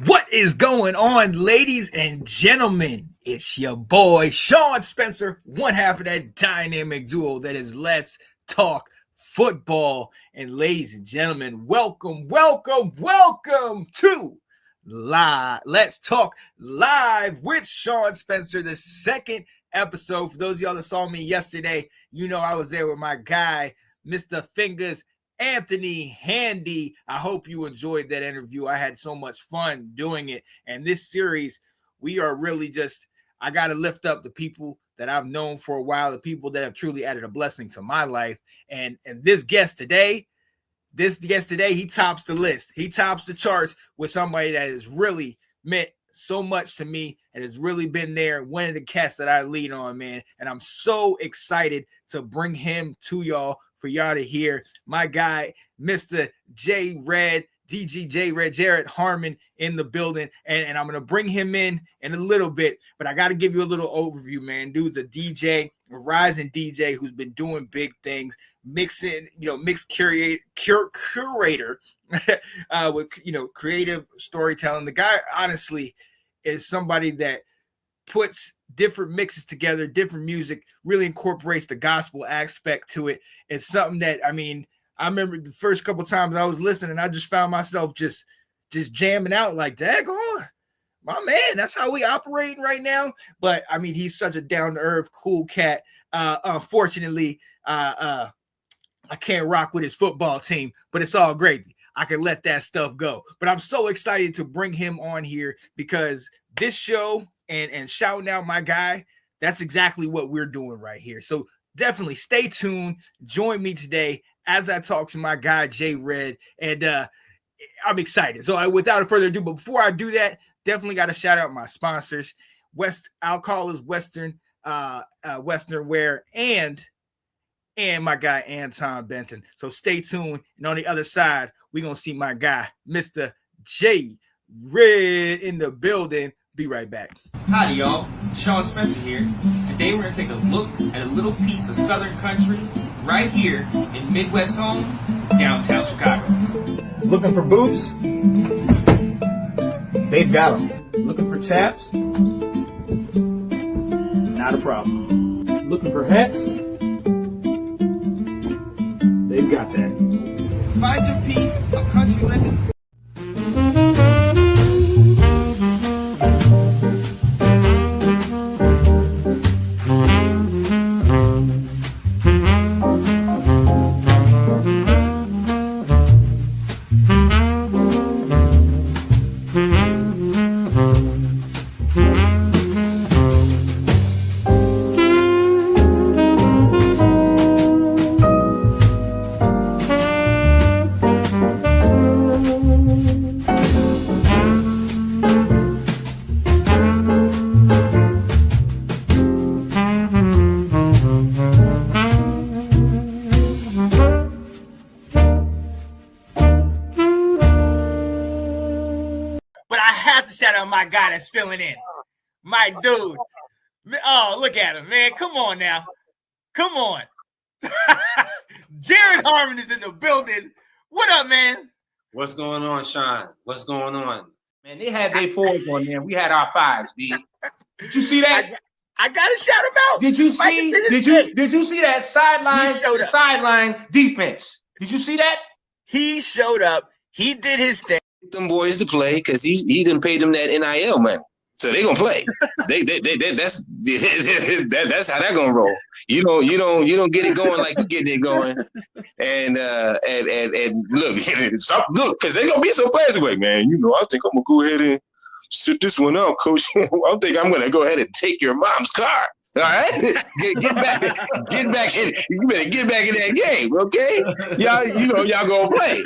What is going on, ladies and gentlemen? It's your boy, Sean Spencer, one half of that dynamic duo that is Let's Talk Football. And ladies and gentlemen, welcome to Let's Talk Live with Sean Spencer, the second episode. For those of y'all that saw me yesterday, you know I was there with my guy, Mr. Fingers Anthony Handy. I hope you enjoyed that interview. I had so much fun doing it. And this series, we are really I got to lift up the people that I've known for a while, the people that have truly added a blessing to my life. And this guest today, he tops the list. He tops the charts with somebody that has really meant so much to me and has really been there, one of the cats that I lead on, man. And I'm so excited to bring him to y'all, for y'all to hear my guy, Mr. Jey Red, DJ Jey Red, Jarred Harmon in the building. And I'm going to bring him in a little bit, but I got to give you a little overview, man. Dude's a DJ, a rising DJ who's been doing big things, mix curator with, creative storytelling. The guy, honestly, is somebody that puts different mixes together, different music, really incorporates the gospel aspect to it. It's something that, I remember the first couple times I was listening, I just found myself just jamming out like, daggone, my man, that's how we operating right now. But he's such a down-to-earth, cool cat. Unfortunately, I can't rock with his football team, but it's all gravy. I can let that stuff go. But I'm so excited to bring him on here because this show and shouting out my guy, that's exactly what we're doing right here. So definitely stay tuned. Join me today as I talk to my guy, Jey Red. And I'm excited. So without further ado, but before I do that, definitely got to shout out my sponsors, Western Wear and my guy, Anton Benton. So stay tuned. And on the other side, we're going to see my guy, Mr. Jey Red in the building. Be right back. Howdy, y'all. Sean Spencer here. Today we're going to take a look at a little piece of Southern country right here in Midwest home, downtown Chicago. Looking for boots? They've got them. Looking for chaps? Not a problem. Looking for hats? They've got that. Find your piece of country living. My guy that's filling in, my dude. Oh, look at him, man. Come on now. Come on. Jarred Harmon is in the building. What up, man? What's going on, Sean? What's going on? Man, they had their fours on there. We had our fives, B. Did you see that? I gotta shout him out. Did you see? Did you see that sideline defense? Did you see that? He showed up. He did his thing. Them boys to play because he didn't pay them that NIL money, so they gonna play. That's how that gonna roll. You don't get it going like you getting it going, and look, because they gonna be so players away, man. I think I'm gonna go ahead and sit this one out, coach. I think I'm gonna go ahead and take your mom's car. All right, get back in. You better get back in that game, okay? Y'all gonna play.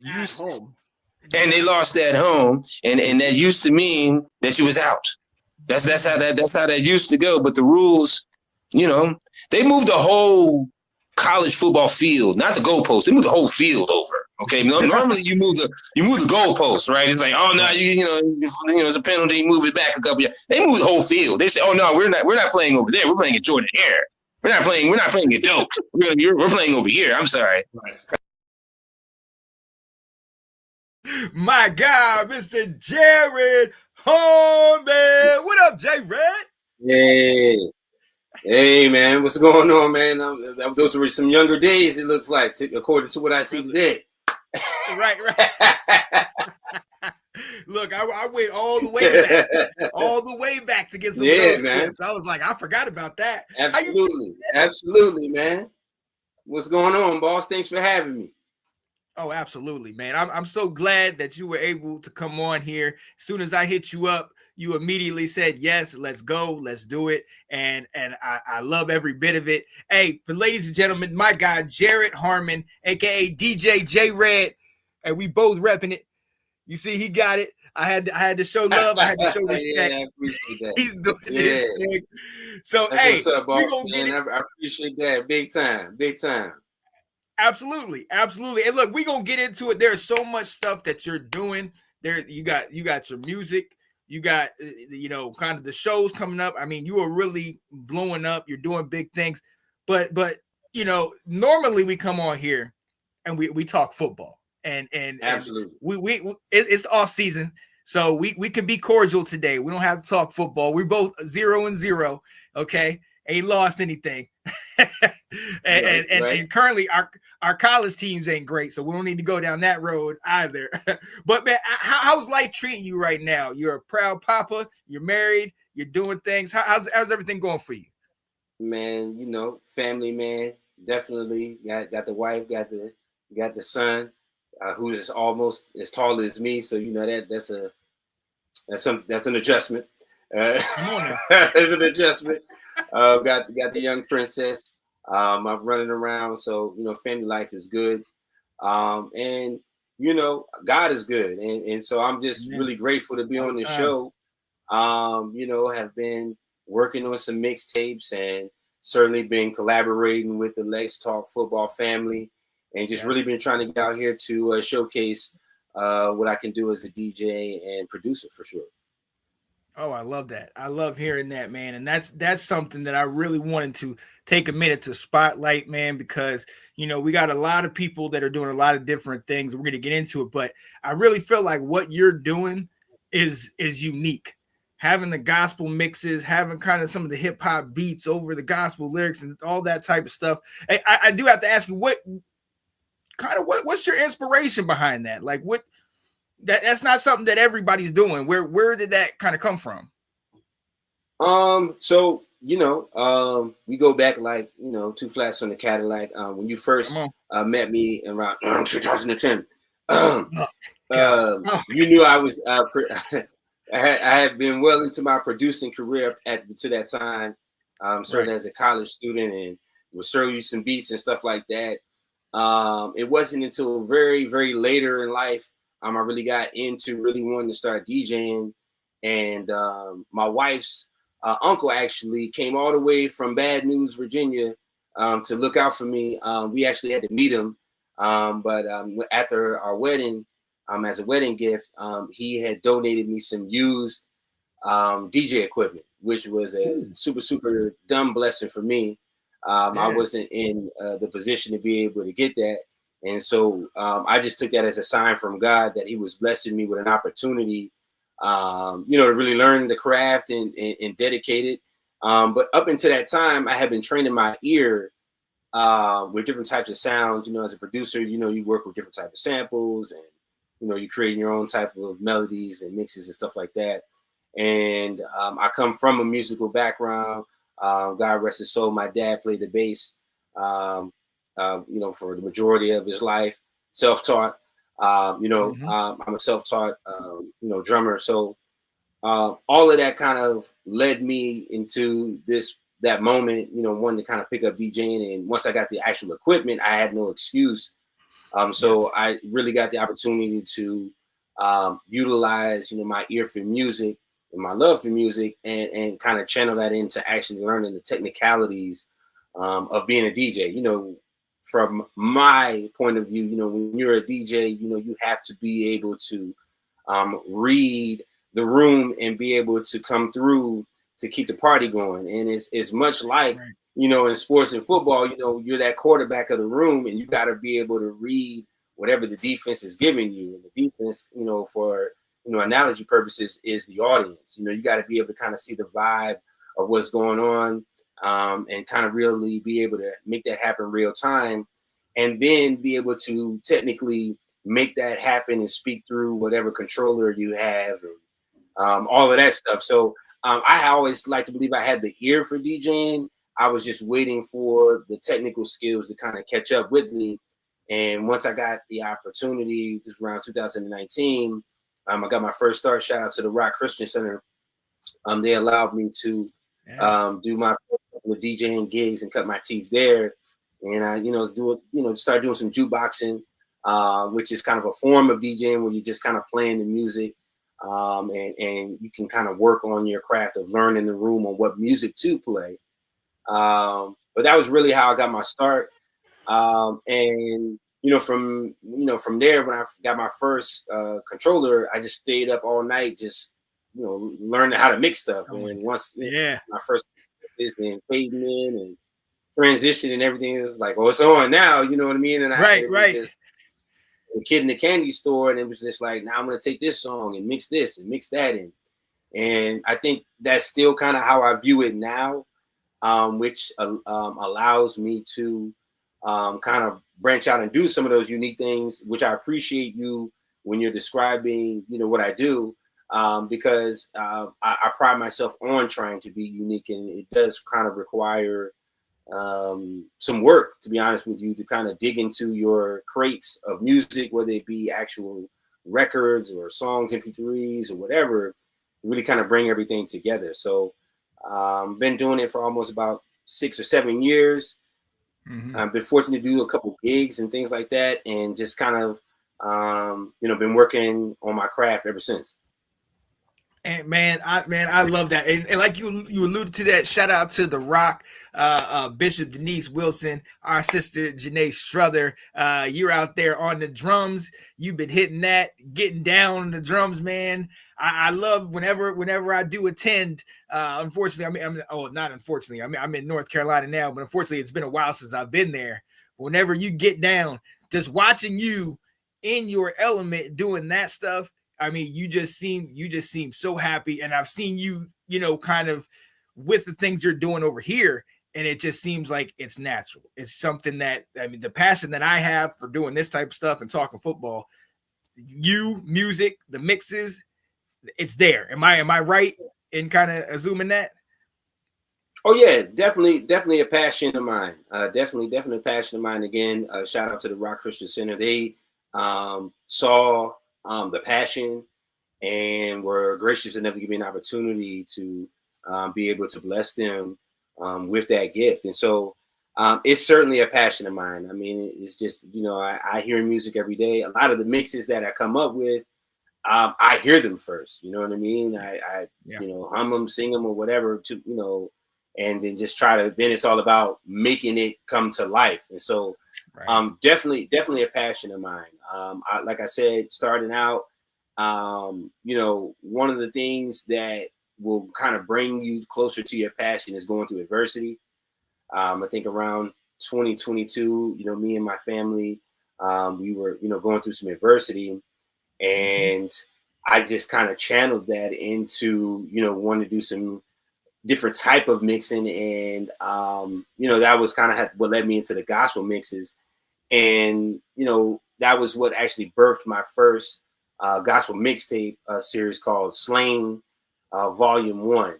He's home. And they lost at home, and that used to mean that you was out. That's how that used to go. But the rules, they moved the whole college football field, not the goalpost. They moved the whole field over. Okay, normally you move the goalpost, right? It's like, oh no, it's a penalty. You move it back a couple years. They move the whole field. They say, oh no, we're not playing over there. We're playing at Jordan Hare. We're not playing at Doak. We're playing over here. I'm sorry. Right. My God, Mr. Jarred Harmon. What up, Jey Red? Hey, man, what's going on, man? Those were some younger days, it looks like, according to what I see today. Right. Look, I went all the way back to get some of those clips. I was like, I forgot about that. Absolutely, man. What's going on, boss? Thanks for having me. Oh, absolutely, man. I'm so glad that you were able to come on here. As soon as I hit you up, you immediately said, yes, let's go. Let's do it. And I love every bit of it. Hey, for ladies and gentlemen, my guy, Jarred Harmon, a.k.a. DJ Jey Red. And we both repping it. You see, he got it. I had to show love. I had to show respect. I appreciate that. He's doing this thing. So, that's hey, what's up, boss, man. I appreciate that. Big time. Absolutely. And look, we're gonna get into it. There's so much stuff that you're doing. There, you got your music, you got kind of the shows coming up. I mean, you are really blowing up, you're doing big things. But normally we come on here and we talk football. And absolutely, we it's the off season, so we can be cordial today. We don't have to talk football. We're both 0-0, okay? Ain't lost anything. and currently our college teams ain't great, so we don't need to go down that road either. But man, how's life treating you right now? You're a proud papa, you're married, you're doing things. How's everything going for you? Man, family, man, definitely got the wife, got the son, who is almost as tall as me, so that's an adjustment. Come on now. There's an adjustment. Got the young princess. I'm running around, so family life is good. And God is good, and so I'm just really grateful to be on the show. Have been working on some mixtapes and certainly been collaborating with the Let's Talk Football family, and just really been trying to get out here to showcase what I can do as a DJ and producer for sure. Oh, I love that. I love hearing that, man. And that's something that I really wanted to take a minute to spotlight, man, because, we got a lot of people that are doing a lot of different things. We're going to get into it, but I really feel like what you're doing is unique. Having the gospel mixes, having kind of some of the hip hop beats over the gospel lyrics and all that type of stuff. I do have to ask you, what's your inspiration behind that? Like that's not something that everybody's doing. Where did that kind of come from? So we go back like two flats on the Cadillac. When you first met me around 2010, you knew I was I had been well into my producing career to that time. Started as a college student and would show you some beats and stuff like that. It wasn't until very, very later in life I really got into really wanting to start DJing, and my wife's uncle actually came all the way from Bad News, Virginia, to look out for me. We actually had to meet him, but after our wedding, as a wedding gift, he had donated me some used DJ equipment, which was a super dumb blessing for me. I wasn't in the position to be able to get that. And so I just took that as a sign from God that he was blessing me with an opportunity, to really learn the craft and dedicate it. But up until that time, I had been training my ear with different types of sounds. As a producer, you work with different types of samples and, you create your own type of melodies and mixes and stuff like that. And I come from a musical background. God rest his soul. My dad played the bass. For the majority of his life, self-taught. I'm a self-taught, drummer. So all of that kind of led me into that moment, wanting to kind of pick up DJing. And once I got the actual equipment, I had no excuse. So I really got the opportunity to utilize, my ear for music and my love for music and kind of channel that into actually learning the technicalities of being a DJ. From my point of view, when you're a DJ, you have to be able to read the room and be able to come through to keep the party going. And it's much like, in sports and football, you're that quarterback of the room and you got to be able to read whatever the defense is giving you. And the defense, for analogy purposes, is the audience. You got to be able to kind of see the vibe of what's going on, and kind of really be able to make that happen real time, and then be able to technically make that happen and speak through whatever controller you have, and all of that stuff. So I always like to believe I had the ear for DJing. I was just waiting for the technical skills to kind of catch up with me. And once I got the opportunity, this was around 2019, I got my first start. Shout out to the Rock Christian Center. They allowed me to do my with DJing gigs and cut my teeth there. And I, start doing some jukeboxing, which is kind of a form of DJing where you're just kind of playing the music. And you can kind of work on your craft of learning the room on what music to play. But that was really how I got my start. And from there, when I got my first controller, I just stayed up all night, just learning how to mix stuff. And once my first is in fading in and transition and everything, is like, oh, it's on now. You know what I mean? And right. Just a kid in the candy store, and it was just like, now I'm gonna take this song and mix this and mix that in. And I think that's still kind of how I view it now, which allows me to kind of branch out and do some of those unique things, which I appreciate you when you're describing, what I do, because I pride myself on trying to be unique, and it does kind of require some work, to be honest with you, to kind of dig into your crates of music, whether it be actual records or songs, MP3s or whatever, really kind of bring everything together. So been doing it for almost about 6 or 7 years. Mm-hmm. I've been fortunate to do a couple gigs and things like that, and just kind of, been working on my craft ever since. And I love that. And like you alluded to that, shout out to the Rock, Bishop Denise Wilson, our sister Janae Struther. You're out there on the drums. You've been hitting that, getting down on the drums, man. I love whenever I do attend. Unfortunately, I'm in North Carolina now, but unfortunately, it's been a while since I've been there. Whenever you get down, just watching you in your element doing that stuff, I mean, you just seem so happy, and I've seen you, kind of with the things you're doing over here, and it just seems like it's natural. It's something that, I mean, the passion that I have for doing this type of stuff and talking football, music, the mixes, it's there. Am I right in kind of assuming that? Oh yeah, definitely a passion of mine. Definitely a passion of mine. Again, shout out to the Rock Christian Center. They saw the passion and were gracious enough to give me an opportunity to be able to bless them with that gift. And so it's certainly a passion of mine. I mean, it's just, I hear music every day. A lot of the mixes that I come up with, I hear them first, you know what I mean? I hum them, sing them or whatever to, and then just then it's all about making it come to life. And so definitely a passion of mine. Like I said, starting out, one of the things that will kind of bring you closer to your passion is going through adversity. I think around 2022, me and my family, we were, going through some adversity, and I just kind of channeled that into, wanting to do some different type of mixing. And, that was kind of what led me into the gospel mixes. And, that was what actually birthed my first gospel mixtape series called Slain Volume 1,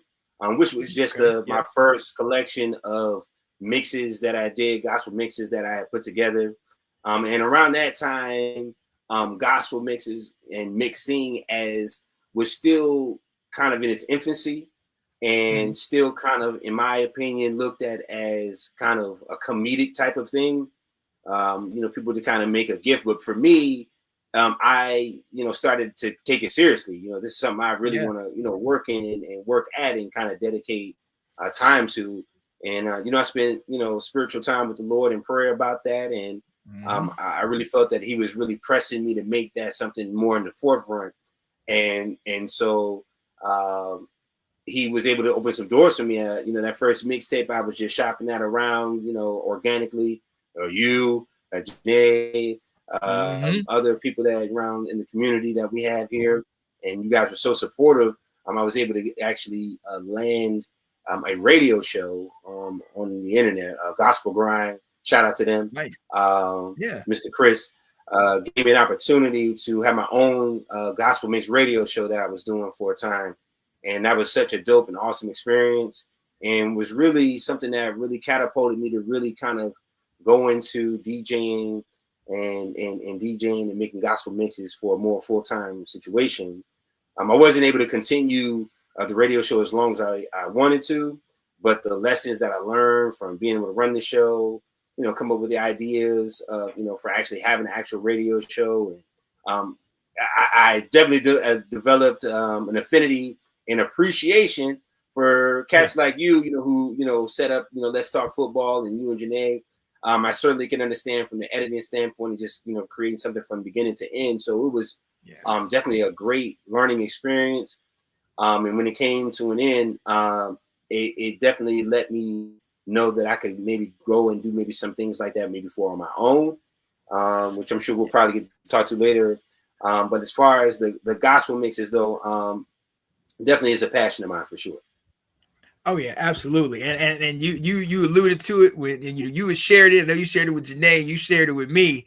which was just my first collection of mixes that I did, gospel mixes that I had put together. And around that time, gospel mixes and mixing was still kind of in its infancy, and still kind of, in my opinion, looked at as kind of a comedic type of thing. People to kind of make a gift. But for me, I, started to take it seriously. This is something I really want to, work in and work at and kind of dedicate time to. And, I spent, spiritual time with the Lord in prayer about that. And I really felt that he was really pressing me to make that something more in the forefront. And so he was able to open some doors for me. That first mixtape, I was just shopping that around, organically. You, Janae, other people that are around in the community that we have here, and you guys were so supportive. I was able to actually land a radio show on the internet, Gospel Grind. Shout out to them. Nice. Mr. Chris gave me an opportunity to have my own gospel mix radio show that I was doing for a time. And that was such a dope and awesome experience, and was really something that really catapulted me to really kind of go into DJing and DJing and making gospel mixes for a more full-time situation. I wasn't able to continue the radio show as long as I wanted to, but the lessons that I learned from being able to run the show, come up with the ideas, for actually having an actual radio show. And I definitely developed an affinity and appreciation for cats like you, who, set up, Let's Talk Football, and you and Janae. I certainly can understand from the editing standpoint and just, creating something from beginning to end. So it was definitely a great learning experience. And when it came to an end, it definitely let me know that I could maybe go and do maybe some things like that, maybe on my own, which I'm sure we'll probably get to talk to later. But as far as the gospel mixes, though, definitely is a passion of mine for sure. Oh yeah, absolutely. And you alluded to it with, and you shared it. I know you shared it with Janae. You shared it with me.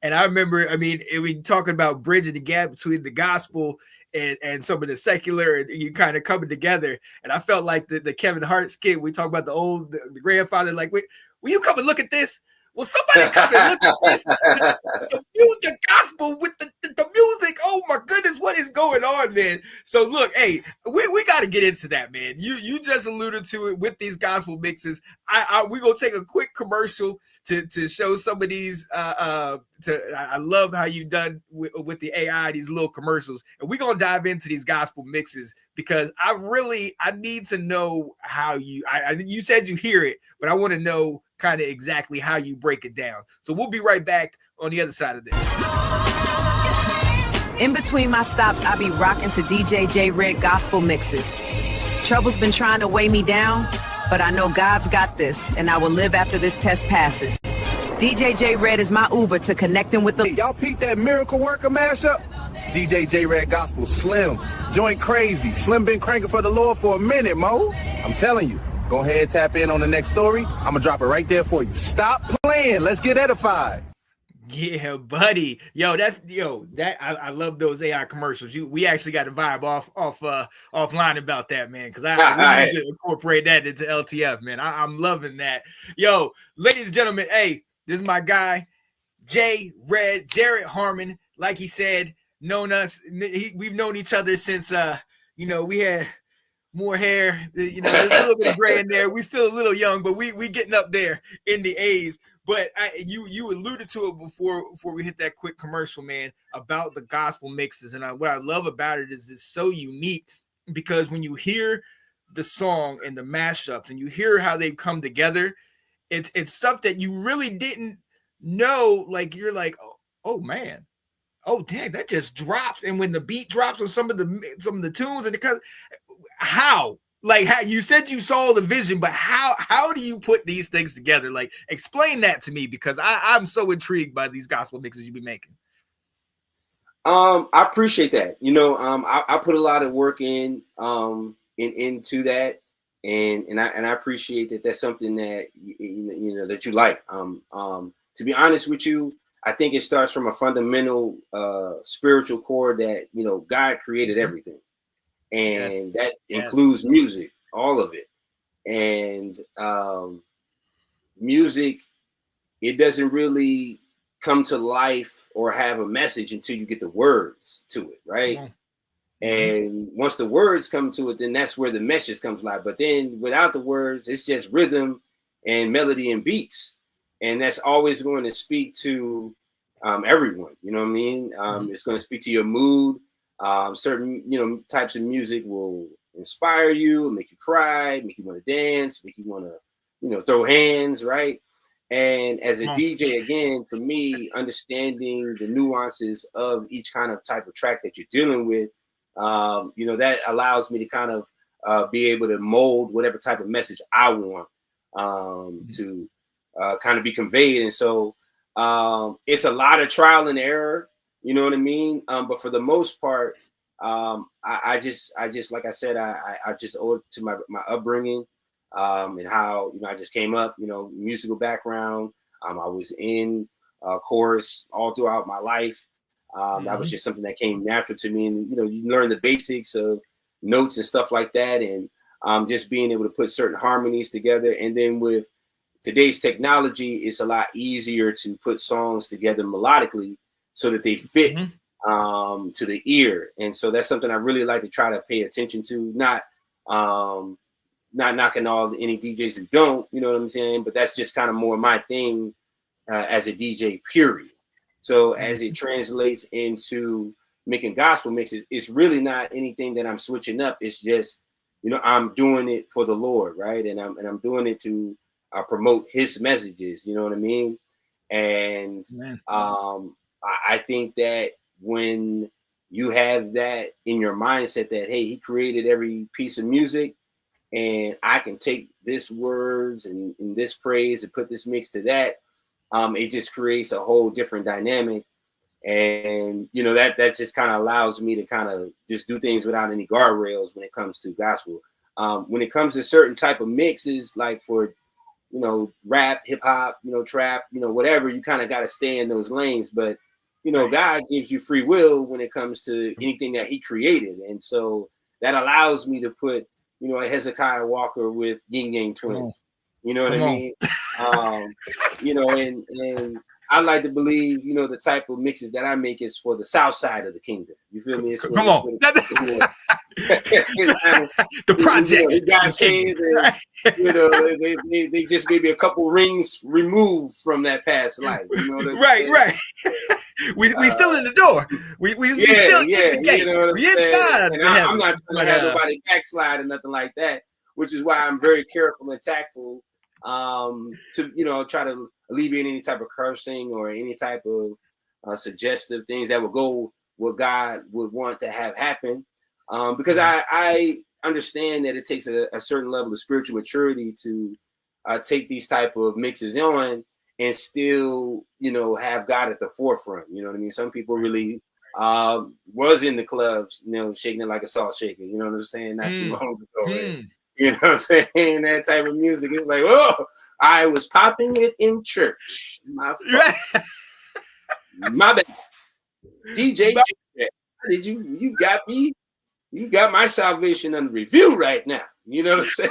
And I remember, we talking about bridging the gap between the gospel and some of the secular, and you kind of coming together. And I felt like the Kevin Hart skit. We talk about the grandfather, like, wait, will you come and look at this? Well, somebody come and look at this. The gospel with the music. Oh my goodness, what is going on, man? So look, hey, we got to get into that, man. You just alluded to it with these gospel mixes. We're gonna take a quick commercial to show some of these. I love how you've done with the AI, these little commercials, and we're gonna dive into these gospel mixes because I need to know how you said you hear it, but I want to know kind of exactly how you break it down. So we'll be right back on the other side of this. In between my stops, I be rocking to DJ Jey Red gospel mixes. Trouble's been trying to weigh me down, but I know God's got this, and I will live after this test passes. DJ Jey Red is my Uber to connecting with the... Hey, y'all peep that Miracle Worker mashup? DJ Jey Red Gospel, Slim, joint crazy. Slim been cranking for the Lord for a minute, Mo. I'm telling you. Go ahead, tap in on the next story. I'm going to drop it right there for you. Stop playing. Let's get edified. Yeah, buddy. I love those AI commercials. We actually got a vibe offline about that, man, because I need to incorporate that into LTF, man. I'm loving that. Yo, ladies and gentlemen, hey, this is my guy, Jey Red, Jarred Harmon. Like he said, we've known each other since, we had more hair, there's a little bit of gray in there. We still a little young, but we getting up there in the age. But you alluded to it before we hit that quick commercial, man, about the gospel mixes. And what I love about it is it's so unique because when you hear the song and the mashups and you hear how they come together, it's stuff that you really didn't know. Like you're like, oh man. Oh dang, that just drops. And when the beat drops on some of the tunes and how you said you saw the vision, but how do you put these things together? Like, explain that to me because I'm so intrigued by these gospel mixes you be making. I appreciate that. I put a lot of work into that, and I appreciate that. That's something that that you like. To be honest with you, I think it starts from a fundamental spiritual core that God created everything. And that includes music, all of it. And music, it doesn't really come to life or have a message until you get the words to it, right? Mm-hmm. And once the words come to it, then that's where the message comes live. But then without the words, it's just rhythm and melody and beats. And that's always going to speak to everyone, you know what I mean? It's going to speak to your mood. Certain, types of music will inspire you, make you cry, make you want to dance, make you want to, throw hands, right? And as a DJ, again, for me, understanding the nuances of each kind of type of track that you're dealing with, that allows me to kind of be able to mold whatever type of message I want to kind of be conveyed. And so It's a lot of trial and error, you know what I mean? But for the most part, I just like I said, I just owe it to my upbringing, and how, I just came up, musical background. I was in chorus all throughout my life. That was just something that came natural to me. And, you learn the basics of notes and stuff like that. And just being able to put certain harmonies together. And then with today's technology, it's a lot easier to put songs together melodically so that they fit to the ear. And so that's something I really like to try to pay attention to, not knocking any DJs who don't, you know what I'm saying? But that's just kind of more my thing as a DJ, period. So as it translates into making gospel mixes, it's really not anything that I'm switching up. It's just, I'm doing it for the Lord, right? And I'm doing it to promote His messages. You know what I mean? And I think that when you have that in your mindset that, hey, He created every piece of music, and I can take this words and this praise and put this mix to that, it just creates a whole different dynamic. And, that just kind of allows me to kind of just do things without any guardrails when it comes to gospel. When it comes to certain type of mixes, like for, rap, hip hop, trap, whatever, you kind of got to stay in those lanes. But, God gives you free will when it comes to anything that He created. And so that allows me to put, a Hezekiah Walker with Yin Yang Twins. You know what I mean? And I like to believe, the type of mixes that I make is for the South side of the kingdom. You feel me? Come on. The projects. The guys came, they just maybe a couple rings removed from that past life. Right. We still in the door. We still in the gate. We inside. And I'm not trying to have nobody backslide or nothing like that, which is why I'm very careful and tactful to try to alleviate any type of cursing or any type of suggestive things that would go what God would want to have happen. Because I understand that it takes a certain level of spiritual maturity to take these type of mixes on and still, have God at the forefront. You know what I mean? Some people really was in the clubs, shaking it like a salt shaker. You know what I'm saying? Not too long ago. Right? You know what I'm saying? That type of music. It's like, oh, I was popping it in church. My bad. DJ Jey Red, did you got me? You got my salvation under review right now. You know what I'm saying?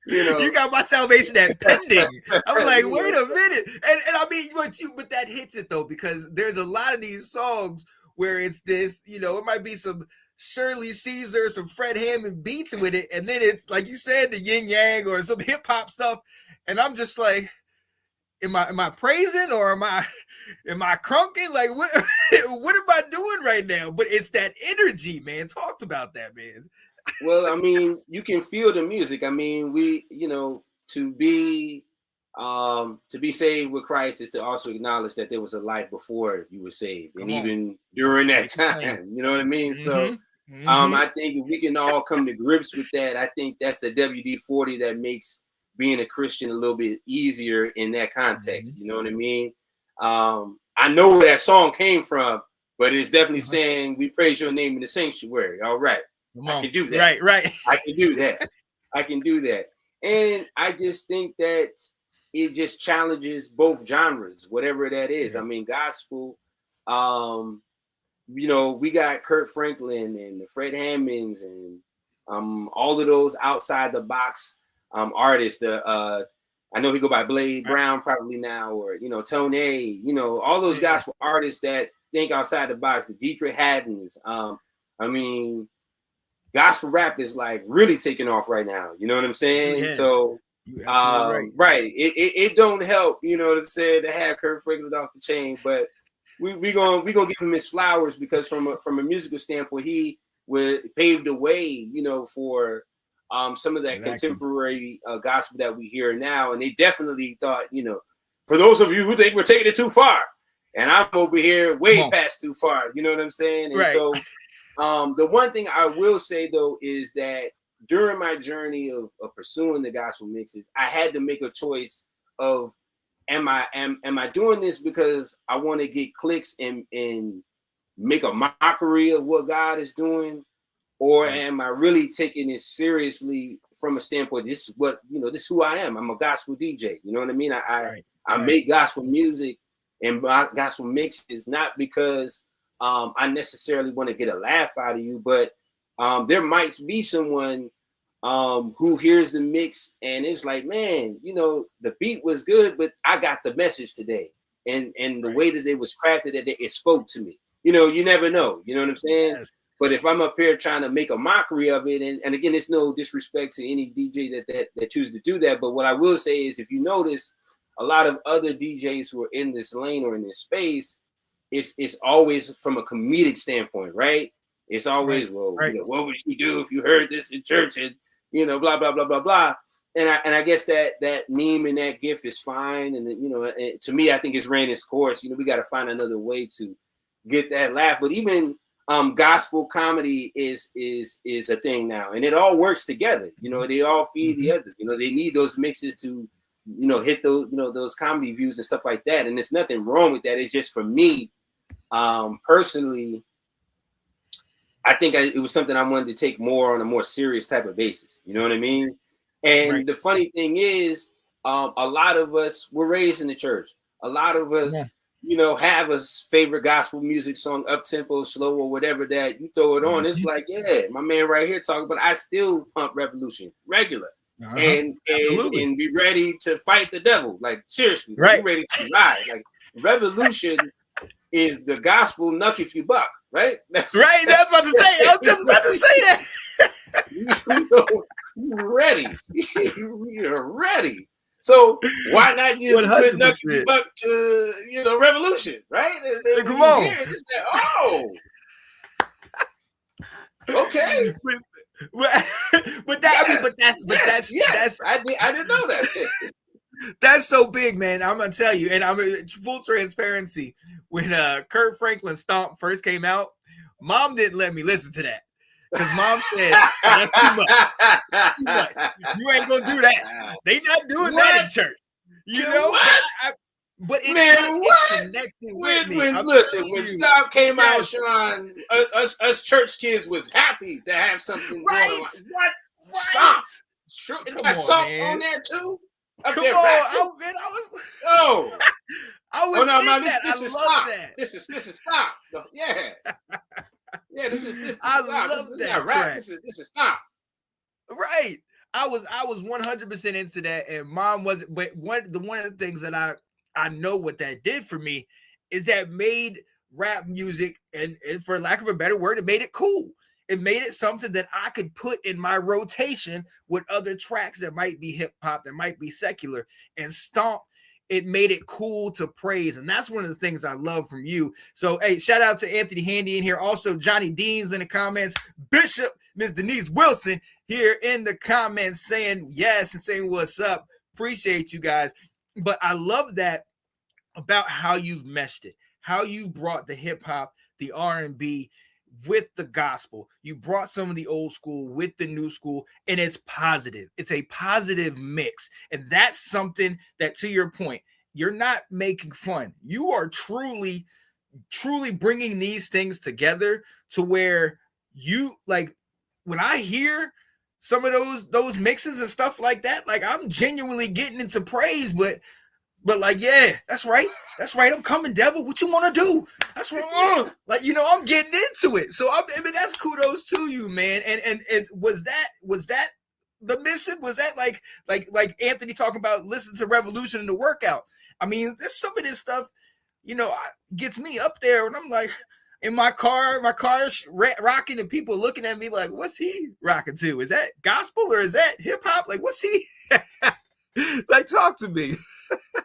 You got my salvation at pending. I'm like, wait a minute. And I mean, but that hits it though, because there's a lot of these songs where it's this, it might be some Shirley Caesar, some Fred Hammond beats with it, and then it's like you said, the yin yang or some hip hop stuff, and I'm just like, am I praising or am I crunking? Like what am I doing right now? But it's that energy, man. Talked about that, man. Well, I mean, you can feel the music. I mean, we, to be saved with Christ is to also acknowledge that there was a life before you were saved, and even during that time, you know what I mean? So I think if we can all come to grips with that, I think that's the WD-40 that makes being a Christian a little bit easier in that context. You know what I mean? I know where that song came from, but it's definitely saying we praise your name in the sanctuary. All right. I can do that. Right. I can do that. And I just think that it just challenges both genres, whatever that is. I mean, gospel, we got Kirk Franklin and the Fred Hammonds and all of those outside the box artists. I know he go by Blade Brown probably now, or Tone, all those gospel artists that think outside the box. The Dietrich Haddons. I mean, gospel rap is like really taking off right now. You know what I'm saying? Yeah. So, right. It don't help, you know what I'm saying, to have Kirk Franklin off the chain, but we gonna give him his flowers, because from a musical standpoint, he paved the way, for some of that contemporary gospel that we hear now. And they definitely thought, for those of you who think we're taking it too far, and I'm over here way past too far, you know what I'm saying? And so the one thing I will say though is that during my journey of pursuing the gospel mixes, I had to make a choice of am I doing this because I want to get clicks and make a mockery of what God is doing, or am I really taking this seriously from a standpoint? This is what this is who I am. I'm a gospel DJ. You know what I mean? I make gospel music and gospel mixes not because I necessarily want to get a laugh out of you, but there might be someone who hears the mix and it's like, man, the beat was good, but I got the message today, and the way that it was crafted, that it spoke to me. You never know. You know what I'm saying? Yes. But if I'm up here trying to make a mockery of it, and again, it's no disrespect to any DJ that chooses to do that, but what I will say is, if you notice, a lot of other DJs who are in this lane or in this space, it's always from a comedic standpoint, right? It's always, what would you do if you heard this in church, and blah blah blah blah blah. And I guess that meme and that gif is fine, and to me, I think it's ran its course. We got to find another way to get that laugh. But even gospel comedy is a thing now, and it all works together. They all feed the other. They need those mixes to hit those comedy views and stuff like that. And there's nothing wrong with that. It's just, for me personally, I think it was something I wanted to take more on a more serious type of basis. You know what I mean? And the funny thing is, a lot of us were raised in the church. A lot of us, have a favorite gospel music song, up tempo, slow, or whatever, that you throw it on. It's like, my man right here talking, but I still pump Revolution regular. And be ready to fight the devil. Like, seriously, be ready to ride. Like, Revolution is the gospel knuck if you buck, right? That's about to say. I was just about to say that. You're ready. You're ready. So why not just put knuck if you buck to Revolution, right? And come on. It's like, okay. I didn't know that. That's so big, man. I'm gonna tell you, and I'm full transparency. When Kurt Franklin Stomp first came out, Mom didn't let me listen to that because Mom said, "That's too much. Too much. You ain't gonna do that. They not doing that in church." But it connected with me. When Stomp came out, Sean, us church kids was happy to have something going on. What? Stomp? It got Salt on there too? Come on, This is Stomp. This is Stomp. Yeah. Yeah, this is I love that track. This is Stomp. Right. I was 100% into that, and Mom wasn't. But one of the things that I know what that did for me is that made rap music, and for lack of a better word, it made it cool. It made it something that I could put in my rotation with other tracks that might be hip hop, that might be secular. And Stomp, it made it cool to praise. And that's one of the things I love from you. So, hey, shout out to Anthony Handy in here. Also, Johnny Dean's in the comments. Bishop, Miss Denise Wilson here in the comments saying yes and saying what's up. Appreciate you guys. But I love that about how you've meshed it, how you brought the hip hop, the R&B with the gospel. You brought some of the old school with the new school, and it's positive. It's a positive mix. And that's something that, to your point, you're not making fun. You are truly, truly bringing these things together to where you, like, when I hear some of those mixes and stuff like that, like, I'm genuinely getting into praise, but like, yeah, that's right. That's right. I'm coming, devil. What you want to do? That's what like, I'm getting into it. So I mean, that's kudos to you, man. And was that the mission? Was that like Anthony talking about listening to Revolution in the workout? I mean, there's some of this stuff, gets me up there, and I'm like, in my car rocking, and people looking at me like, what's he rocking to? Is that gospel or is that hip hop? Like, what's he? Like, talk to me.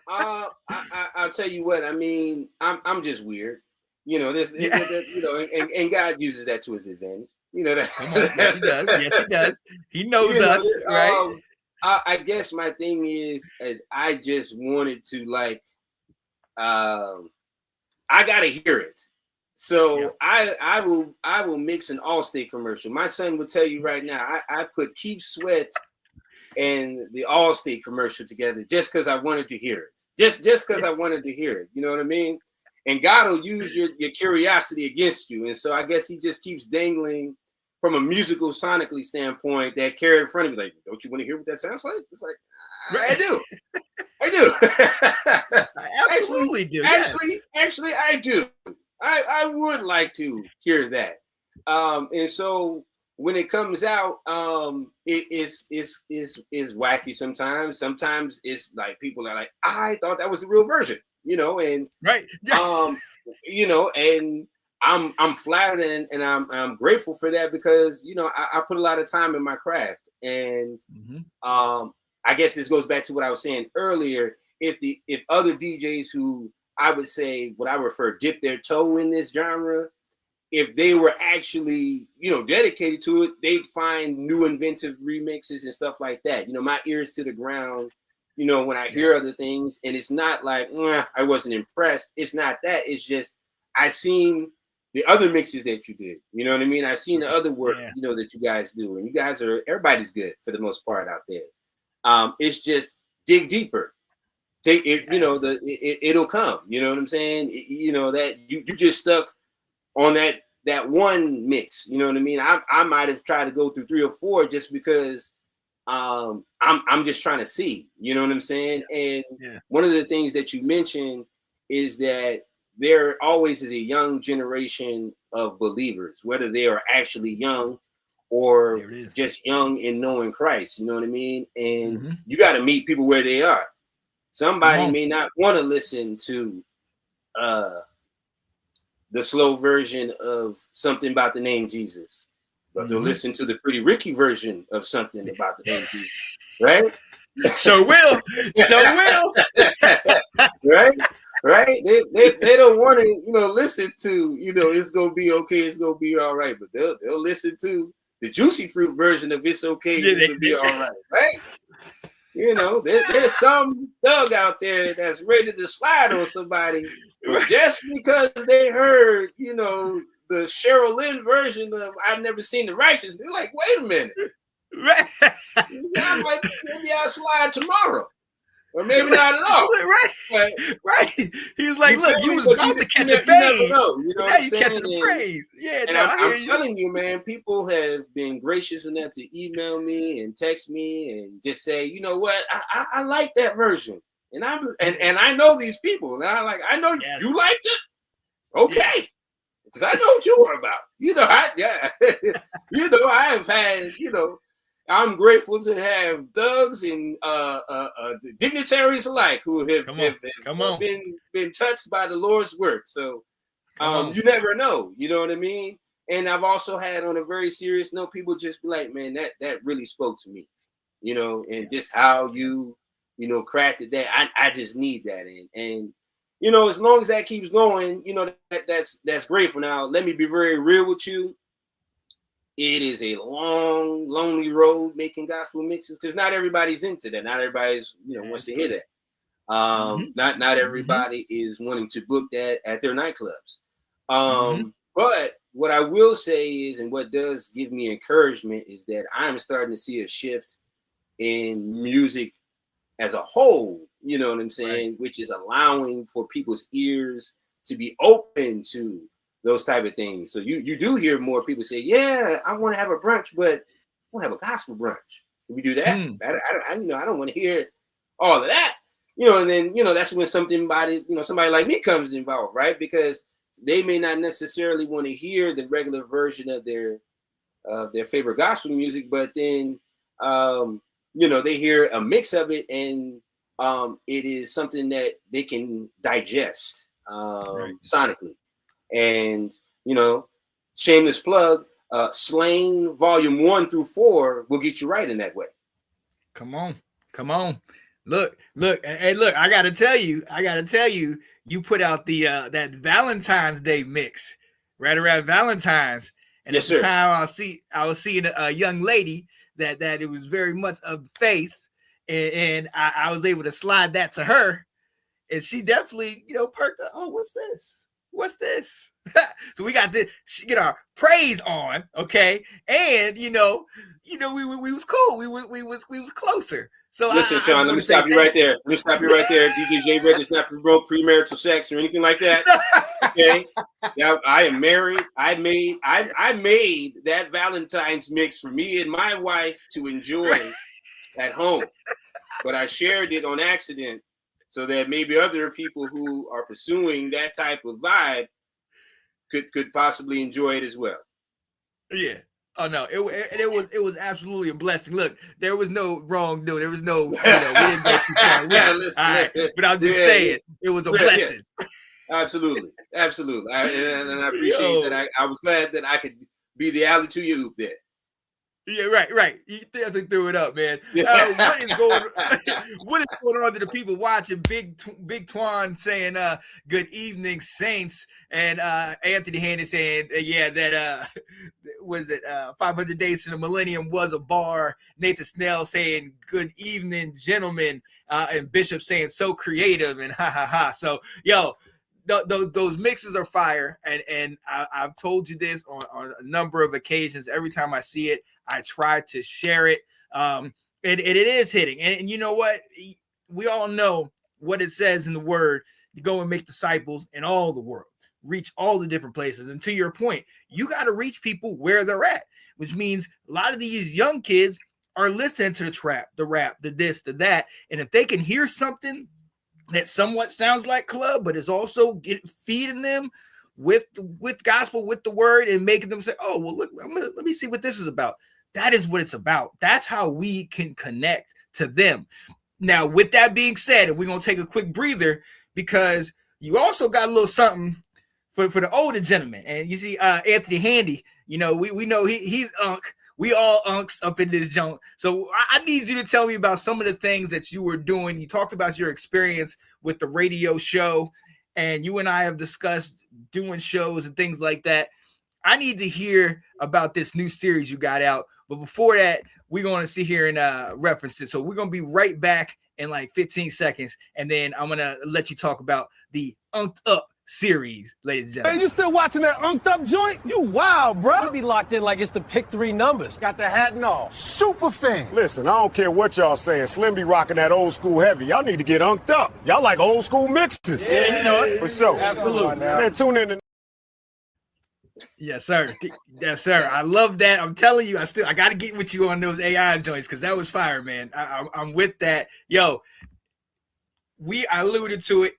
I'll tell you what. I mean, I'm just weird, and God uses that to his advantage. That. Yes, he does. Yes, he does. He knows us, right? I guess my thing is I just wanted to I gotta hear it. So I will mix an Allstate commercial. My son will tell you right now. I put Keith Sweat and the Allstate commercial together just because I wanted to hear it. just because I wanted to hear it. You know what I mean? And God will use your curiosity against you. And so I guess he just keeps dangling from a musical sonically standpoint that carrot in front of me. Like, don't you want to hear what that sounds like? It's like, I do. I do. I absolutely do. Actually, I do. I would like to hear that. And so when it comes out, it is wacky sometimes. Sometimes it's like people are like, I thought that was the real version, and right. And I'm flattered and I'm grateful for that because I put a lot of time in my craft. And I guess this goes back to what I was saying earlier. If other DJs who I would say what I refer dip their toe in this genre, if they were actually, dedicated to it, they'd find new inventive remixes and stuff like that. My ears to the ground, when I hear other things, and it's not like, I wasn't impressed. It's not that. It's just, I seen the other mixes that you did. You know what I mean? I've seen the other work, that you guys do. And you guys everybody's good for the most part out there. It's just dig deeper. Take it, it'll come. You know what I'm saying? That you just stuck on that one mix. You know what I mean? I might have tried to go through 3 or 4 just because I'm just trying to see. You know what I'm saying? And one of the things that you mentioned is that there always is a young generation of believers, whether they are actually young or just young in knowing Christ. You know what I mean? And you got to meet people where they are. Somebody may not want to listen to the slow version of something about the name Jesus, but they'll listen to the Pretty Ricky version of something about the name Jesus, right? Sure will. Right? They don't want to, listen to, it's gonna be okay, it's gonna be all right, but they'll listen to the Juicy Fruit version of It's Okay, it'll be all right? There's some thug out there that's ready to slide on somebody just because they heard, the Cheryl Lynn version of I've Never Seen the Righteous. They're like, wait a minute. Maybe I'll slide tomorrow. Or maybe not at all. Right. He was like, look, you was about to catch a fade. Now you catching the praise. Yeah, and I'm telling you, man, people have been gracious enough to email me and text me and just say, you know what, I like that version. And I know these people. And I know you liked it. Okay. Because I know what you were about. I have had, I'm grateful to have thugs and dignitaries alike who have been touched by the Lord's work. So you never know, you know what I mean? And I've also had, on a very serious note, people just be like, man, that really spoke to me, and just how you crafted that. I just need that. And as long as that keeps going, that's great for now. Let me be very real with you. It is a long, lonely road making gospel mixes because not everybody's into that. Not everybody's, wants to hear that. Not everybody is wanting to book that at their nightclubs. But what I will say is, and what does give me encouragement, is that I'm starting to see a shift in music as a whole, you know what I'm saying, which is allowing for people's ears to be open to those type of things. So you do hear more people say, yeah, I want to have a brunch, but I want to have a gospel brunch. Can we do that? I don't want to hear all of that. And then, that's when somebody like me comes involved, right? Because they may not necessarily want to hear the regular version of their favorite gospel music, but then, they hear a mix of it, and it is something that they can digest sonically. And, shameless plug, Slain Volume 1 through 4 will get you right in that way. Come on. Look, and look, I gotta tell you, you put out the that Valentine's Day mix right around Valentine's. And at the time I was seeing a young lady that it was very much of faith, and I was able to slide that to her, and she definitely, perked up. Oh, what's this? So we got this, get our praise on, okay? And you know, we was cool. We was closer. So listen, Sean, let me stop you right there. DJ Jey Red is not for broke premarital sex or anything like that. Okay. Now I am married. I made that Valentine's mix for me and my wife to enjoy at home, but I shared it on accident so that maybe other people who are pursuing that type of vibe could possibly enjoy it as well. Yeah. Oh no, it was absolutely a blessing. Look, there was no wrongdoing. There was no, we didn't go too far. But I'm just saying, it was a blessing. Yes. Absolutely. And I appreciate that. I was glad that I could be the alley to your hoop there. Yeah, right. You definitely threw it up, man. What is going on to the people watching? Big Twan saying, "Good evening, Saints," and Anthony Hannon saying, that was it 500 Days to the Millennium was a bar. Nathan Snell saying, "Good evening, gentlemen," and Bishop saying, "So creative," and ha ha ha. So those mixes are fire, and I've told you this on a number of occasions. Every time I see it, I try to share it, and it is hitting. And you know what? We all know what it says in the word: you go and make disciples in all the world, reach all the different places. And to your point, you got to reach people where they're at, which means a lot of these young kids are listening to the trap, the rap, the this, the that, and if they can hear something that somewhat sounds like club, but is also feeding them with gospel, with the word, and making them say, "Oh, well, look, let me see what this is about." That is what it's about. That's how we can connect to them. Now, with that being said, and we're gonna take a quick breather because you also got a little something for the older gentleman. And you see, Anthony Handy, we know he's unk. We all unks up in this joint. So I need you to tell me about some of the things that you were doing. You talked about your experience with the radio show, and you and I have discussed doing shows and things like that. I need to hear about this new series you got out. But before that, we're going to sit here and reference it. So we're going to be right back in like 15 seconds. And then I'm going to let you talk about the Unked Up series, ladies and gentlemen. Hey, you still watching that Unked Up joint? You wild, bro. You be locked in like it's the pick 3 numbers. Got the hat and all. Super fan. Listen, I don't care what y'all saying. Slim be rocking that old school heavy. Y'all need to get unked up. Y'all like old school mixes. Yeah, you know it. For sure. Absolutely. Man, tune in. Yes, sir. Yes, sir. I love that. I'm telling you, I got to get with you on those AI joints because that was fire, man. I'm with that. Yo, I alluded to it.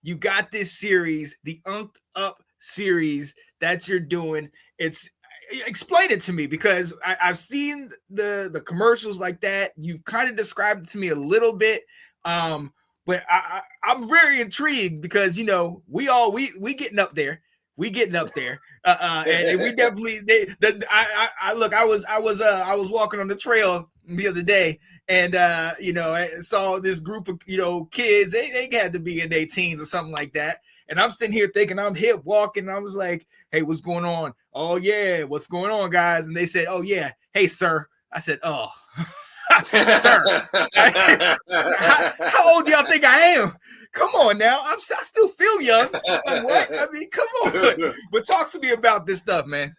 You got this series, the Unked Up series that you're doing. Explain it to me because I've seen the commercials like that. You've kind of described it to me a little bit, but I'm very intrigued because we getting up there. We getting up there, and we definitely. I was walking on the trail the other day, and I saw this group of kids. They had to be in their teens or something like that. And I'm sitting here thinking I'm hip walking. And I was like, "Hey, what's going on?" "Oh yeah, what's going on, guys?" And they said, "Oh yeah, hey sir." I said, "Oh, sir, how old do y'all think I am? Come on now, I still feel young. What? I mean, come on." But talk to me about this stuff, man.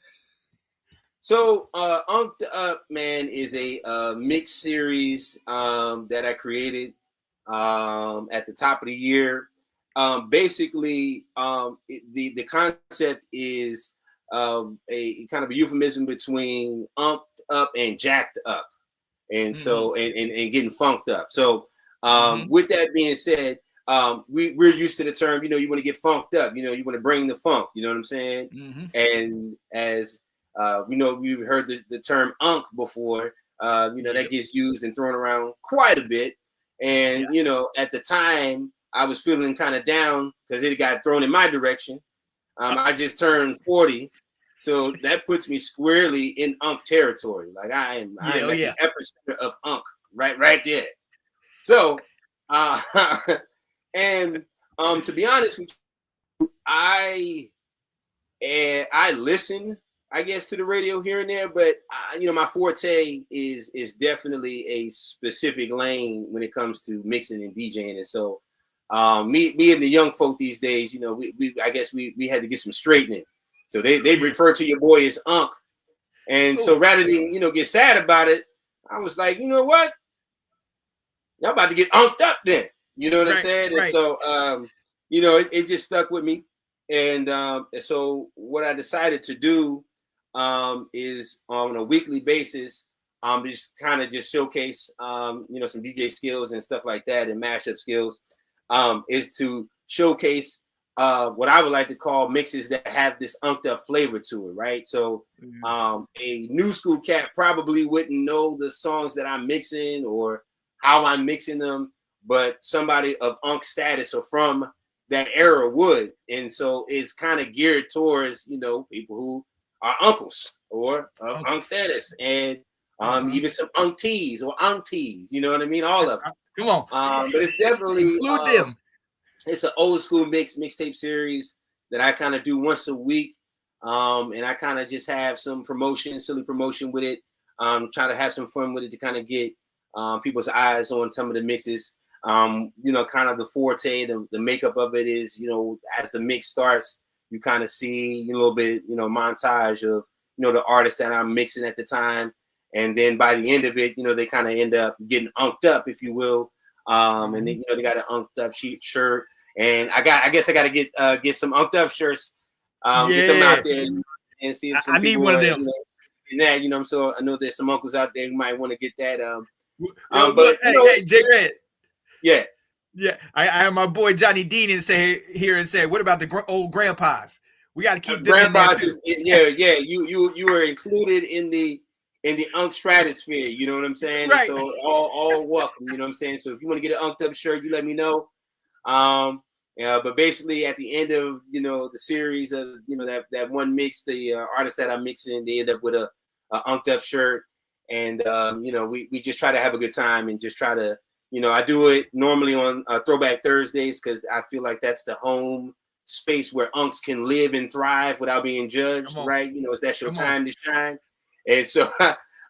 So, Unked Up, man, is a mix series that I created at the top of the year. Basically, the concept is a kind of a euphemism between umped up and jacked up, and so and getting funked up. So, with that being said, we're used to the term. You want to get funked up. You want to bring the funk. You know what I'm saying? And as we've heard the term unk before. That gets used and thrown around quite a bit. And at the time, I was feeling kind of down because it got thrown in my direction. I just turned 40, so that puts me squarely in unk territory. Like I am at the epicenter of unk, right there. So, and to be honest with you, I listen, I guess, to the radio here and there, but my forte is definitely a specific lane when it comes to mixing and DJing. And so, me and the young folk these days, I guess we had to get some straightening. So they refer to your boy as Unk, And so rather than, get sad about it, I was like, you know what? Y'all about to get unked up then. You know what I'm saying? Right. And so, it just stuck with me. And so what I decided to do is on a weekly basis, just kind of just showcase, some DJ skills and stuff like that and mashup skills, is to showcase what I would like to call mixes that have this unked up flavor to it, right? So a new school cat probably wouldn't know the songs that I'm mixing or how I'm mixing them, but somebody of unk status or from that era would. And so it's kind of geared towards, people who are uncles or of unk status and even some aunties or aunties, you know what I mean? All of them. Come on. But it's definitely include them. It's an old school mixtape series that I kind of do once a week. And I kind of just have some silly promotion with it. Try to have some fun with it to kind of get people's eyes on some of the mixes. Kind of the forte, the makeup of it is, as the mix starts, you kind of see a little bit, montage of, the artists that I'm mixing at the time. And then by the end of it, they kind of end up getting unked up, if you will. And then, they got an unked up shirt. And I guess I got to get some unked up shirts, get them out there and see if some I need one of them. So I know there's some uncles out there who might want to get that. But hey, Jey Red. Yeah. Yeah. I have my boy Johnny Dean and say, what about the old grandpas? We got to keep them grandpas. You were included in the unk stratosphere. You know what I'm saying? Right. So all welcome. You know what I'm saying? So if you want to get an unked up shirt, you let me know. But basically at the end of the series of that one mix, the artist that I'm mixing, they end up with a unked up shirt, and we just try to have a good time and just try to I do it normally on Throwback Thursdays because I feel like that's the home space where unks can live and thrive without being judged, right? That's your time to shine, and so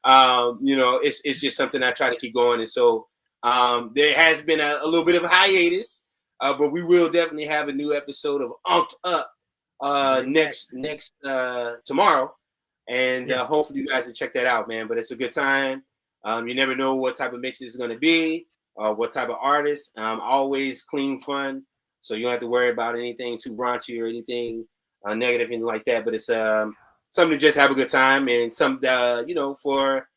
it's just something I try to keep going, and so there has been a little bit of a hiatus. But we will definitely have a new episode of Unked Up next tomorrow, and hopefully you guys can check that out, man. But it's a good time. You never know what type of mix it's going to be, what type of artist. Always clean fun, so you don't have to worry about anything too raunchy or anything negative, anything like that. But it's something to just have a good time and some for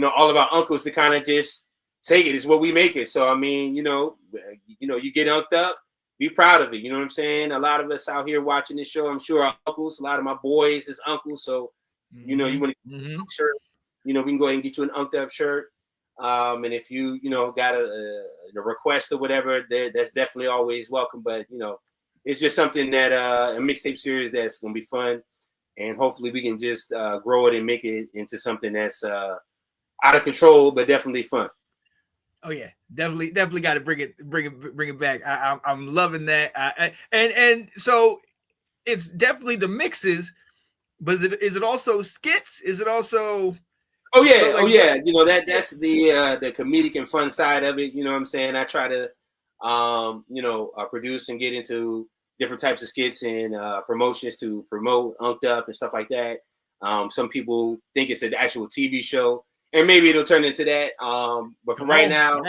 all of our uncles to kind of just take it. It's what we make it. So I mean, you get unked up, be proud of it. You know what I'm saying? A lot of us out here watching this show, I'm sure our uncles, a lot of my boys is uncles. So you want to shirt, we can go ahead and get you an unked up shirt. And if you got a request or whatever, that's definitely always welcome. But it's just something that a mixtape series that's gonna be fun, and hopefully we can just grow it and make it into something that's out of control, but definitely fun. Oh yeah, definitely got to bring it back. I'm loving that. And so it's definitely the mixes, but is it also skits? Is it also? Oh yeah, that's the comedic and fun side of it. You know what I'm saying? I try to produce and get into different types of skits and promotions to promote Unked Up and stuff like that. Some people think it's an actual TV show. And maybe it'll turn into that. But for right now,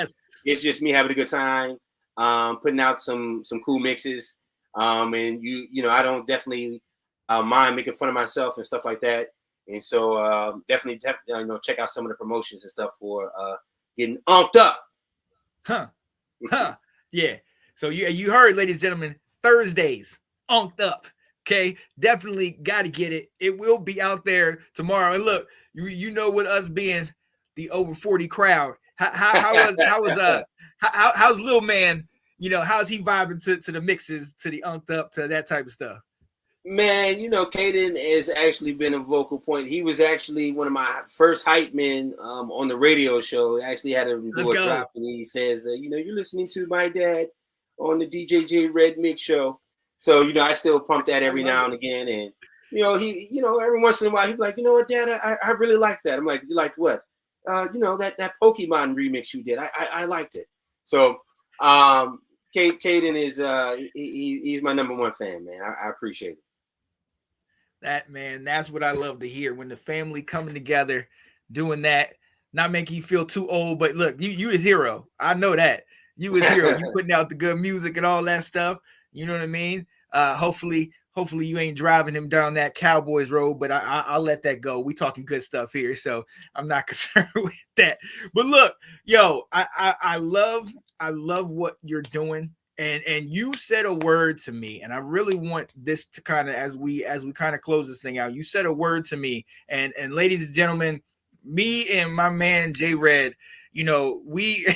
it's just me having a good time, putting out some cool mixes. And I don't definitely mind making fun of myself and stuff like that. And so definitely check out some of the promotions and stuff for getting umped up. Yeah. So you heard, ladies and gentlemen, Thursdays, umped up. Okay, definitely got to get it. It will be out there tomorrow. And look, with us being the over 40 crowd, how's Lil Man? How's he vibing to the mixes, to the unked up, to that type of stuff? Man, Caden has actually been a vocal point. He was actually one of my first hype men on the radio show. I actually had him do a drop, and he says, you're listening to my dad on the DJ Jey Red mix show. So, I still pump that every now and again. And, he, every once in a while, he'd be like, you know what, Dad, I really like that. I'm like, you liked what? That Pokemon remix you did. I liked it. So, Caden is, he's my number one fan, man. I appreciate it. That's what I love to hear, when the family coming together, doing that, not making you feel too old. But look, you is hero. I know that. You is hero. You putting out the good music and all that stuff. You know what I mean? Hopefully you ain't driving him down that Cowboys road, but I'll let that go. We talking good stuff here, so I'm not concerned with that. But look, yo, I love what you're doing. And you said a word to me, and I really want this to kind of, as we kind of close this thing out, you said a word to me, and ladies and gentlemen, me and my man Jey Red, you know, we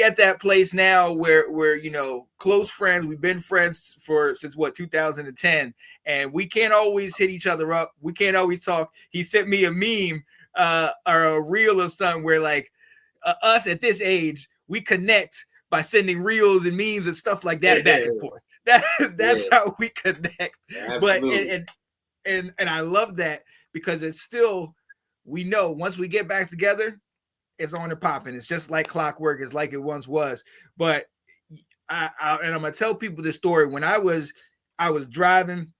at that place now where you know, close friends. We've been friends since 2010, and we can't always hit each other up. We can't always talk. He sent me a meme or a reel of something where, like, us at this age, we connect by sending reels and memes and stuff like that back and forth. That's how we connect. Absolutely. But and I love that, because it's still, we know once we get back together, it's on and popping. It's just like clockwork. It's like it once was. But I'm gonna tell people this story. When I was driving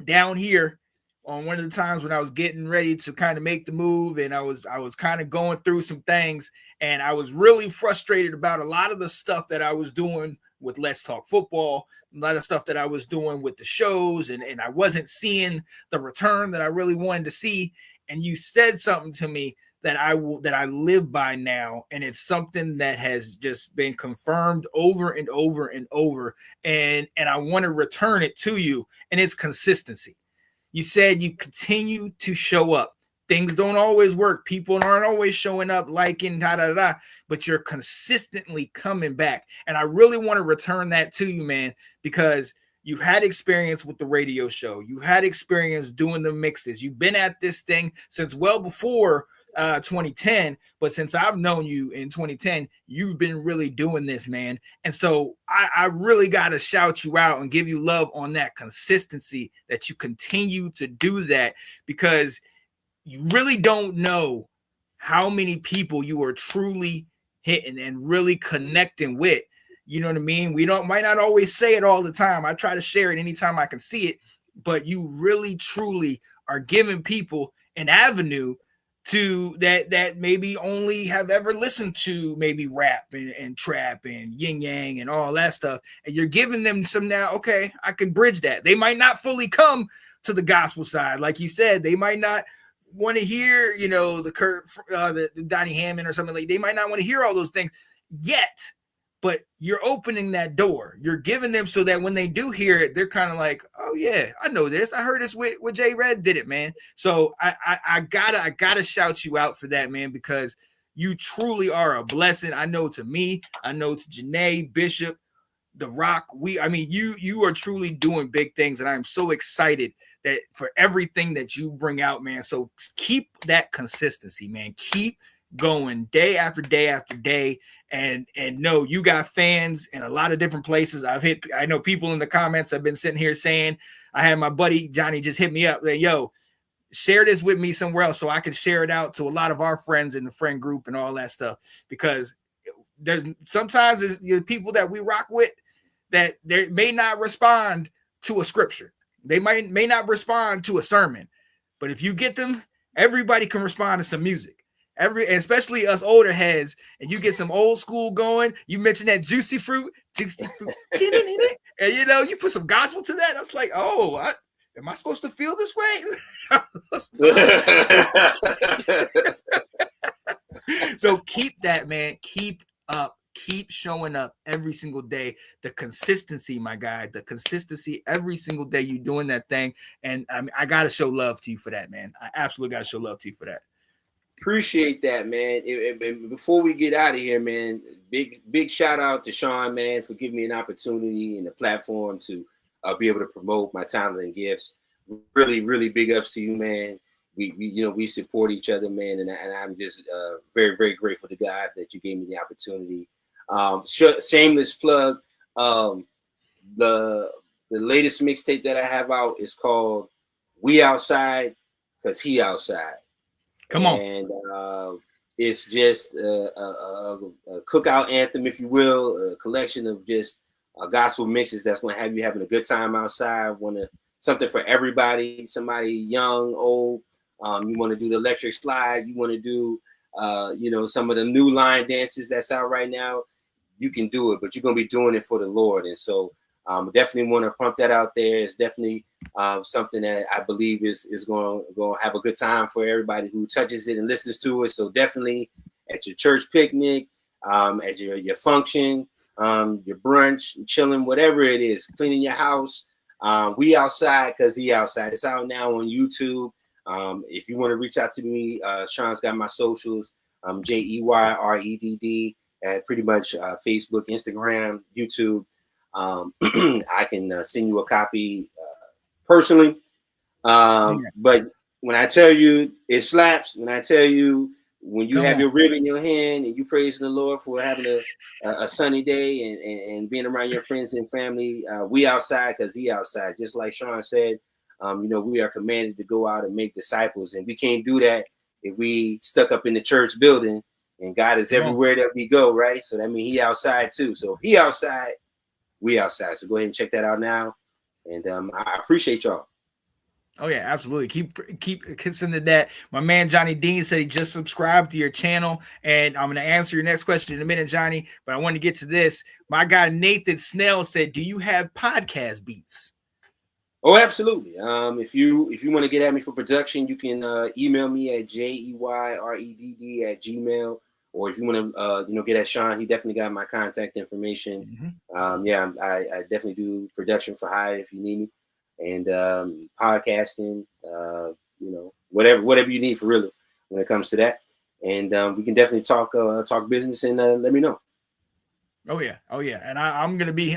down here on one of the times when I was getting ready to kind of make the move, and I was kind of going through some things, and I was really frustrated about a lot of the stuff that I was doing with Let's Talk Football, a lot of stuff that I was doing with the shows, and I wasn't seeing the return that I really wanted to see. And you said something to me that I live by now, and it's something that has just been confirmed over and over and over, and I want to return it to you, and it's consistency. You said you continue to show up. Things don't always work. People aren't always showing up, liking, but you're consistently coming back. And I really want to return that to you, man, because you've had experience with the radio show. You had experience doing the mixes. You've been at this thing since well before 2010, but since I've known you in 2010, you've been really doing this, man. And so I really got to shout you out and give you love on that consistency, that you continue to do that, because you really don't know how many people you are truly hitting and really connecting with. You know what I mean? Might not always say it all the time. I try to share it anytime I can see it, but you really truly are giving people an avenue to that maybe only have ever listened to maybe rap and trap and yin yang and all that stuff, and you're giving them some now. Okay, I can bridge that. They might not fully come to the gospel side, like you said. They might not want to hear, you know, the Donnie Hammond or something like. They might not want to hear all those things yet, but you're opening that door. You're giving them so that when they do hear it, they're kind of like, oh yeah, I know this. I heard this with Jey Red did it, man. So I gotta shout you out for that, man, because you truly are a blessing. I know to me, I know to Janae, Bishop, The Rock. You are truly doing big things, and I'm so excited that for everything that you bring out, man. So keep that consistency, man. Keep going day after day after day, and no, you got fans in a lot of different places. I know people in the comments have been sitting here saying, I had my buddy Johnny just hit me up, like, yo, share this with me somewhere else so I can share it out to a lot of our friends in the friend group and all that stuff, because there's people that we rock with that they may not respond to a scripture. They may not respond to a sermon, but if you get them, everybody can respond to some music. Especially us older heads, and you get some old school going. You mentioned that juicy fruit, and you know, you put some gospel to that. I was like, oh, am I supposed to feel this way? So keep that, man. Keep up. Keep showing up every single day. The consistency, my guy. The consistency every single day. You doing that thing, and I gotta show love to you for that, man. I absolutely gotta show love to you for that. Appreciate that, man. And before we get out of here, man, big shout out to Sean, man, for giving me an opportunity and a platform to be able to promote my talent and gifts. Really, really big ups to you, man. We support each other, man, and I'm just very, very grateful to God that you gave me the opportunity. Shameless plug. The latest mixtape that I have out is called "We Outside" because he outside. Come on. And it's just a cookout anthem, if you will, a collection of just gospel mixes that's going to have you having a good time outside. Want to something for everybody. Somebody young, old. You want to do the electric slide. You want to do, some of the new line dances that's out right now. You can do it, but you're gonna be doing it for the Lord. And so, definitely want to pump that out there. It's definitely something that I believe is going to have a good time for everybody who touches it and listens to it. So definitely at your church picnic, at your function, your brunch, chilling, whatever it is, cleaning your house. We outside because he outside. It's out now on YouTube. If you want to reach out to me, Sean's got my socials, JeyRedd at pretty much Facebook, Instagram, YouTube. I can send you a copy personally. But when I tell you it slaps, when I tell you when you have your rib in your hand and you praising the Lord for having a sunny day and being around your friends and family, we outside because he outside. Just like Sean said, we are commanded to go out and make disciples, and we can't do that if we stuck up in the church building. And God is everywhere that we go, right? So that means he outside too. So if he outside, we outside. So go ahead and check that out now. And I appreciate y'all. Oh yeah, absolutely. Keep sending that. My man Johnny Dean said he just subscribed to your channel, and I'm gonna answer your next question in a minute, Johnny. But I want to get to this. My guy Nathan Snell said, "Do you have podcast beats?" Oh, absolutely. If you want to get at me for production, you can email me at JeyRedd@gmail. Or if you want to, get at Sean, he definitely got my contact information. Mm-hmm. I definitely do production for hire if you need me, and podcasting, whatever you need for real when it comes to that. And we can definitely talk business and let me know. Oh yeah, and I'm gonna be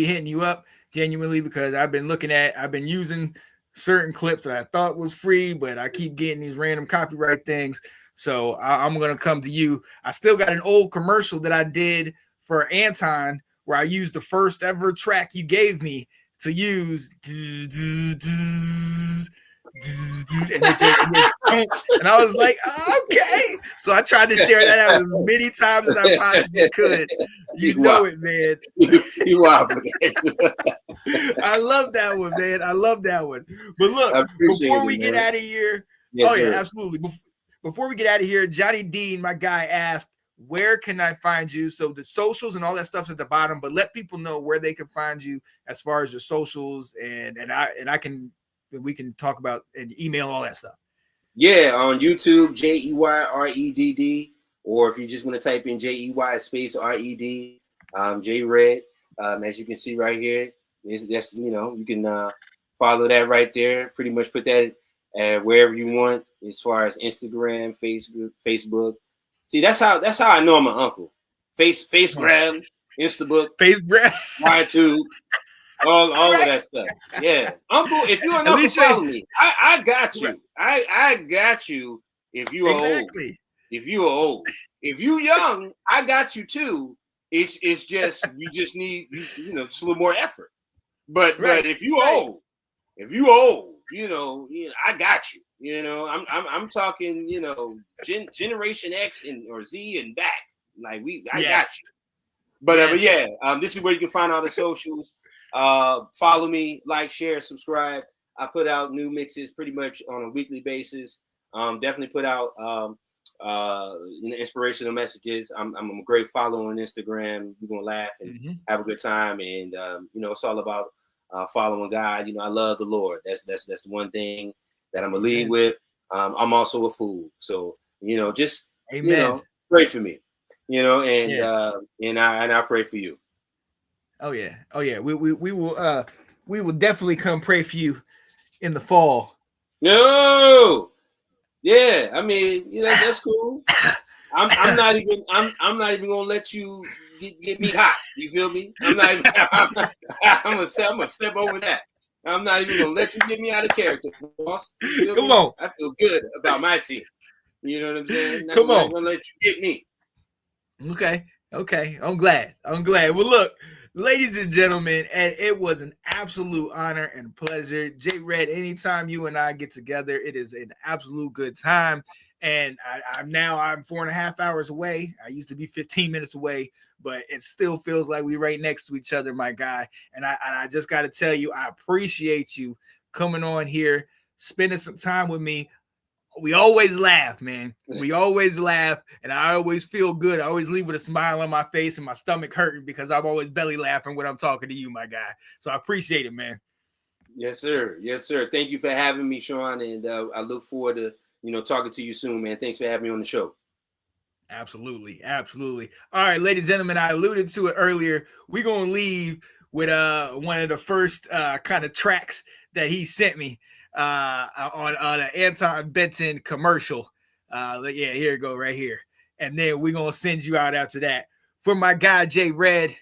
hitting you up genuinely because I've been using certain clips that I thought was free, but I keep getting these random copyright things. So I'm going to come to you. I still got an old commercial that I did for Anton where I used the first ever track you gave me to use. And I was like, okay. So I tried to share that out as many times as I possibly could. You know it, man. You are. I love that one, man. I love that one. But look, before we get out of here, absolutely. Before we get out of here, Johnny Dean, my guy, asked, where can I find you? So the socials and all that stuff's at the bottom, but let people know where they can find you as far as your socials, and we can talk about and email all that stuff. Yeah, on YouTube, JeyRedd, or if you just want to type in JEY space RED, Jey Red. As you can see right here, that's you can follow that right there. Pretty much put that wherever you want, as far as Instagram, Facebook. See, that's how I know I'm an uncle. Facegram, Instabook, YouTube, all of that stuff. Yeah, uncle. If you're an uncle, follow me. I got you. I got you. If you are old, if you are old, if you young, I got you too. It's just you just need just a little more effort. But if you old, I got you. I'm talking, Generation X or Z and back. Like I got you. But this is where you can find all the socials. Follow me, like, share, subscribe. I put out new mixes pretty much on a weekly basis. Definitely put out inspirational messages. I'm a great follower on Instagram. You're gonna laugh and have a good time. And it's all about following God. I love the Lord. That's the one thing that I'm gonna lead with. I'm also a fool, so just pray for me, and I pray for you. Oh yeah. We will definitely come pray for you in the fall. No, yeah, I mean that's cool. I'm not even gonna let you get me hot. You feel me? I'm gonna step over that. I'm not even gonna let you get me out of character, boss. Come on. I feel good about my team. You know what I'm saying? Come on. I'm gonna let you get me. Okay. I'm glad. Well, look, ladies and gentlemen, and it was an absolute honor and pleasure. Jey Red, anytime you and I get together, it is an absolute good time. And I'm 4.5 hours away. I used to be 15 minutes away, but it still feels like we're right next to each other, my guy. And I just got to tell you, I appreciate you coming on here, spending some time with me. We always laugh, man. We always laugh, and I always feel good. I always leave with a smile on my face and my stomach hurting because I'm always belly laughing when I'm talking to you, my guy. So I appreciate it, man. Yes, sir. Yes, sir. Thank you for having me, Sean, and I look forward to talking to you soon, man. Thanks for having me on the show. Absolutely, absolutely. All right, ladies and gentlemen, I alluded to it earlier. We're gonna leave with one of the first kind of tracks that he sent me on an Anton Benton commercial. Yeah, here you go, right here. And then we're gonna send you out after that. For my guy Jey Red,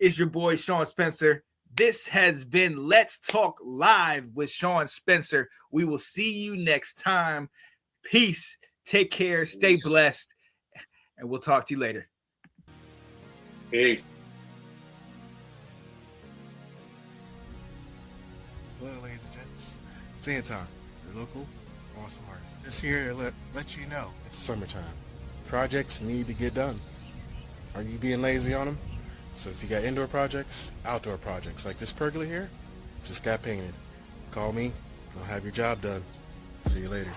it's your boy Sean Spencer. This has been Let's Talk Live with Sean Spencer. We will see you next time. Peace. Take care. Stay blessed. And we'll talk to you later. Peace. Hello, ladies and gents. It's Anton, your local awesome artist. Just here to let you know it's summertime. Projects need to get done. Are you being lazy on them? So if you got indoor projects, outdoor projects, like this pergola here, just got painted. Call me, I'll have your job done. See you later.